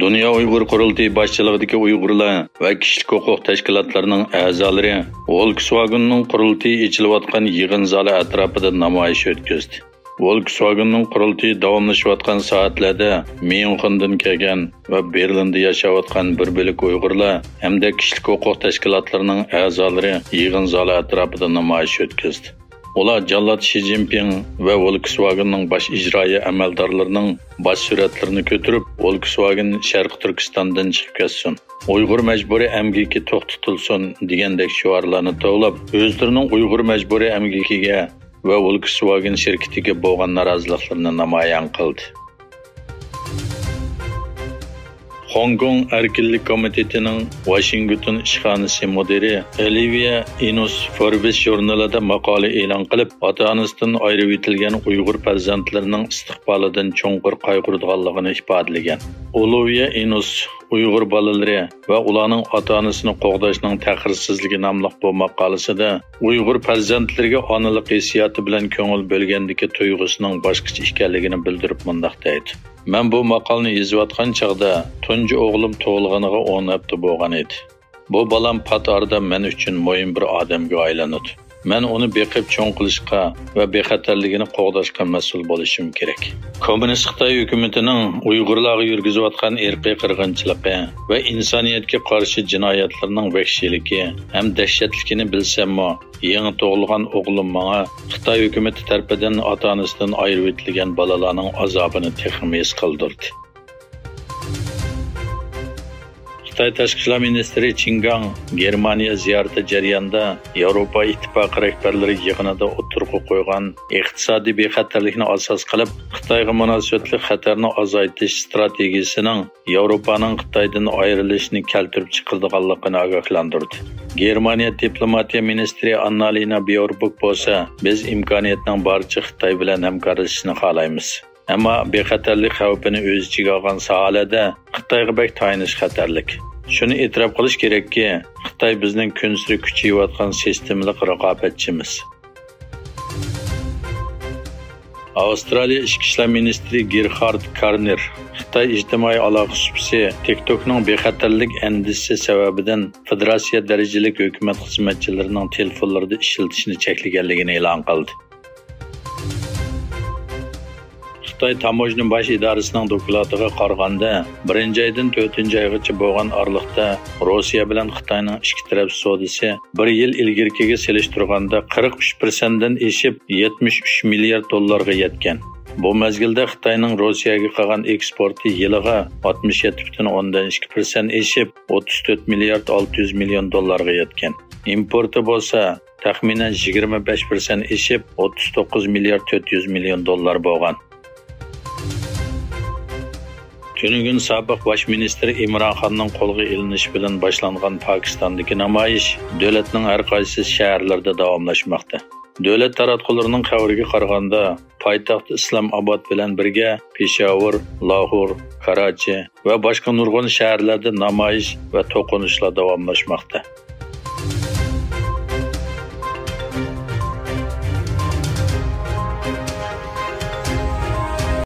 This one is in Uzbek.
Dünya Uyghur Qurultayı başçılığındaki Uyg'urlar va kishilik huquq tashkilotlarining a'zolari Volkswagenning qurultayı ichilayotgan yig'in zali atrofida namoyish o'tkazdi. Volkswagenning qurultayı davomlashayotgan soatlarda Myunxendan kelgan va Berlinda yashayotgan bir bo'lik Uyg'urlar hamda kishilik huquq tashkilotlarining a'zolari yig'in zali atrofida namoyish o'tkazdi. Ular Jallat Xi Jinping va Volkswagenning bosh ijroiya amaldorlarining bosh suratlarini ko'tarib, Volkswagen Sharq Turkistondan chiqib ketsin, Uyg'ur majburiy amgiki to'xtatilsin degandek shiorlarni to'lab, o'zlarining Uyg'ur majburiy amgikiga va Volkswagen shirkatiga bo'lgan noroziliklarni namoyon qildi. Hong Kong Erkinlik Komitetining Washington ishxonasi mudiri Olivia Inus Forbes jurnalida maqola e'lon qilib, ota-onasidan ayirib etilgan Uyg'ur farzandlarining istiqbolidan cho'nqur qayg'urganligini ifodalagan. Olivia Inus Uyg'ur bolalari va ularning ota-onasini qo'g'dashning taqirsizligi nomli bu maqolasida Uyg'ur farzandlariga onalik hissiyoti bilan ko'ngil bo'lgandagi tuyg'usining boshqacha ekanligini bildirib mundaq deydi. Men bu maqolani yozayotgan chaqda tunji o'g'lim tug'ilganiga 10 hafta bo'lgan edi. Bu balam patarda men uchun muhim bir odamga aylanadi. Men uni beqib cho'ng qilishga va bexatarligini qo'g'dashga mas'ul bo'lishim kerak. Kommunist Xitoy hukumatining Uyg'urlarga yurgizayotgan irqiy qirg'inchiligi va insoniyatga qarshi jinoyatlarining vahshiyligi ham dahshatligini bilsam-mo, yangi tug'ilgan o'g'lim menga Xitoy hukumati tarafidan ota-onasidan ayirib etilgan bolalarning azobini texnik his qildirdi. Xitoy Tashqi ishlar ministri Qin Gang Germaniya ziyarati jarayonida Yevropa ittifoqi rahbarlari yig'inida o'tirg'i qo'ygan iqtisodiy bexatarlikni asos qilib, Xitoyga munosabatli xatarni azaytish strategiyasining Yevropaning Xitoydan ayrilishini keltirib chiqarganligini ogohlantirdi. Germaniya diplomatiya ministri Annalena Baerbock bo'lsa, biz imkoniyatning boricha Xitoy bilan hamkorlashishni xohlaymiz. Ammo bexatarlik xavfini o'z ichiga olgan sohalarda Xitoyga bek tayinish xatarlik. Shuni e'tirof qilish kerakki, Xitoy bizning kun sari kuchayayotgan sistemlik raqobatchimiz. Avstraliya Ichki ishlar ministri Gerhard Karner Xitoy ijtimoiy aloqa supsi TikTokning bexatarlik andisi sababidan federatsiya darajalik hukumat xizmatchilarining telefonlarida ishlatishni cheklaganligini e'lon qildi. Xitoy Tamojna bosh idorasining doklatiga qaraganda, 1-oydan 4-oygacha bo'lgan oraliqda Rossiya bilan Xitoyning ichki taraf savdosi 1 yil ilgariga selishtirganda 43% dan eshib 73 milliard dollarga yetgan. Bu mezgilda Xitoyning Rossiyaga qilgan eksporti yiliga 67,2% eshib 34 milliard 600 million dollarga yetgan. Importi bo'lsa taxminan 25% eshib 39 milliard 400 million dollar bo'lgan. Tünügün sabiq baş ministri İmran Xonning qo'lga ilinishi bilan boshlangan Pokistondagi namoyish davlatning har qaysi shaharlarida davomlashmoqda. Davlat taratqullarining xabariga qaraganda, poytaxt Islomobod bilan birga Peshawar, Lahor, Karachi va boshqa nurg'un shaharlarda namoyish va to'qinishlar davomlashmoqda.